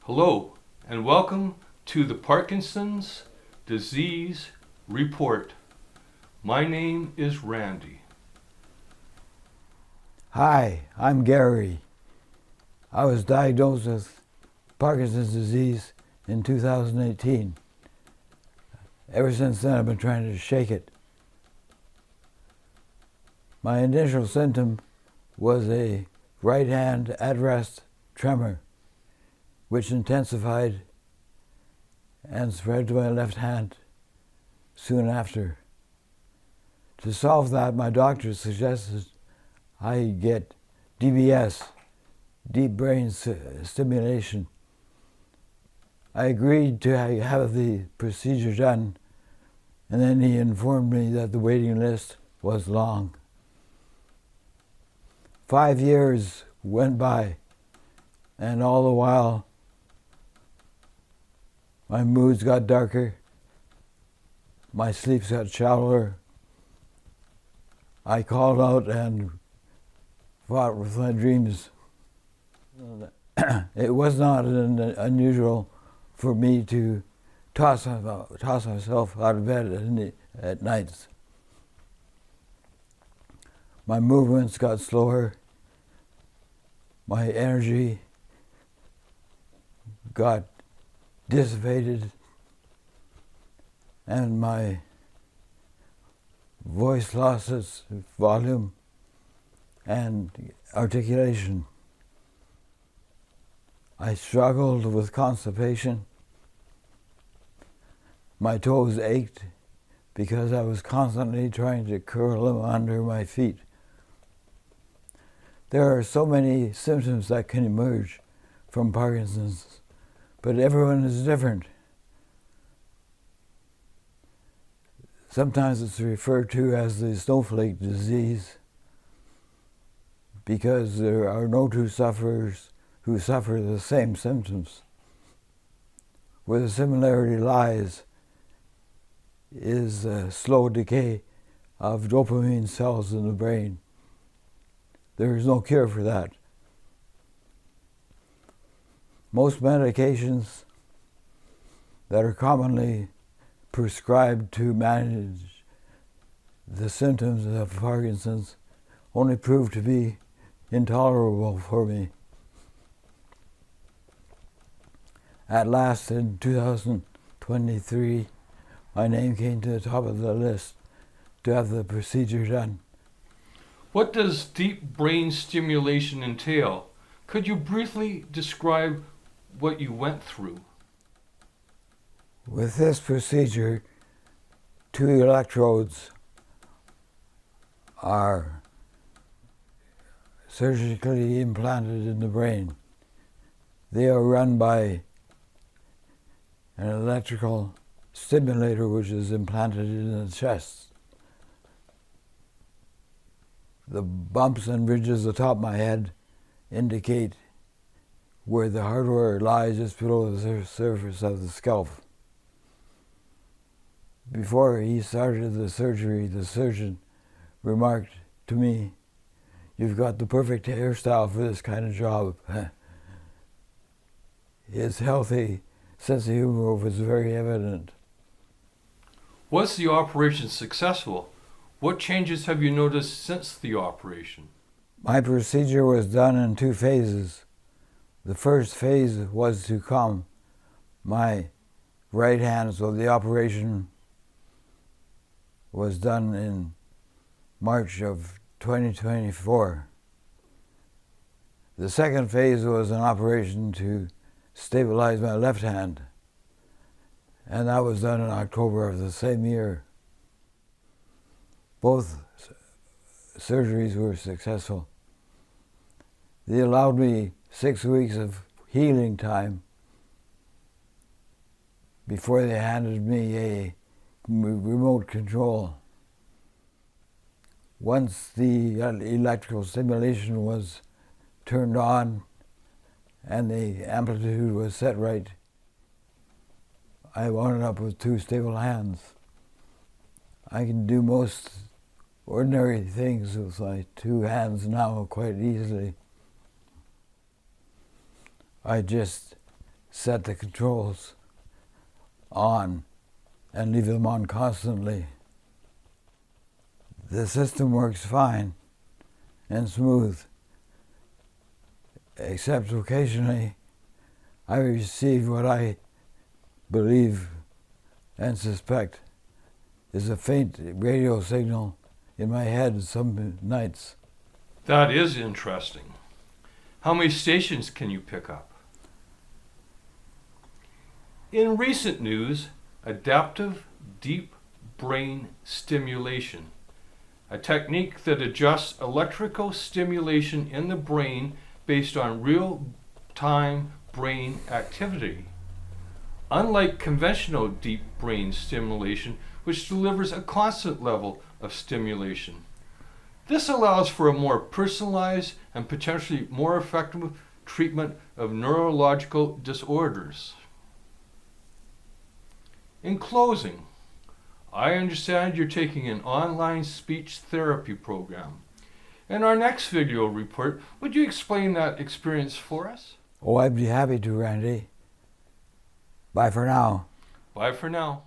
Hello, and welcome to the Parkinson's Disease Report. My name is Randy. Hi, I'm Gary. I was diagnosed with Parkinson's disease in 2018. Ever since then, I've been trying to shake it. My initial symptom was a right hand at rest tremor, which intensified and spread to my left hand soon after. To solve that, my doctor suggested I get DBS, deep brain stimulation. I agreed to have the procedure done, and then he informed me that the waiting list was long. 5 years went by, and all the while my moods got darker, my sleeps got shallower. I called out and fought with my dreams. It was not unusual for me to toss myself out of bed at nights. My movements got slower, my energy got dissipated, and my voice lost its volume and articulation. I struggled with constipation. My toes ached because I was constantly trying to curl them under my feet. There are so many symptoms that can emerge from Parkinson's, but everyone is different. Sometimes it's referred to as the snowflake disease because there are no two sufferers who suffer the same symptoms. Where the similarity lies is a slow decay of dopamine cells in the brain. There is no cure for that. Most medications that are commonly prescribed to manage the symptoms of Parkinson's only prove to be intolerable for me. At last, in 2023, my name came to the top of the list to have the procedure done. What does deep brain stimulation entail? Could you briefly describe what you went through? With this procedure, 2 electrodes are surgically implanted in the brain. They are run by an electrical stimulator which is implanted in the chest. The bumps and ridges atop my head indicate where the hardware lies just below the surface of the scalp. Before he started the surgery, the surgeon remarked to me, "You've got the perfect hairstyle for this kind of job." His healthy sense of humor was very evident. Was the operation successful? What changes have you noticed since the operation? My procedure was done in 2 phases. The first phase was to calm my right hand, so the operation was done in March of 2024. The second phase was an operation to stabilize my left hand, and that was done in October of the same year. Both surgeries were successful. They allowed me 6 weeks of healing time before they handed me a remote control. Once the electrical stimulation was turned on and the amplitude was set right, I wound up with 2 stable hands. I can do most ordinary things with my 2 hands now quite easily. I just set the controls on and leave them on constantly. The system works fine and smooth, except occasionally I receive what I believe and suspect is a faint radio signal in my head some nights. That is interesting. How many stations can you pick up? In recent news, adaptive deep brain stimulation, a technique that adjusts electrical stimulation in the brain based on real-time brain activity. Unlike conventional deep brain stimulation, which delivers a constant level of stimulation. This allows for a more personalized and potentially more effective treatment of neurological disorders. In closing, I understand you're taking an online speech therapy program. In our next video report, would you explain that experience for us? Oh, I'd be happy to, Randy. Bye for now. Bye for now.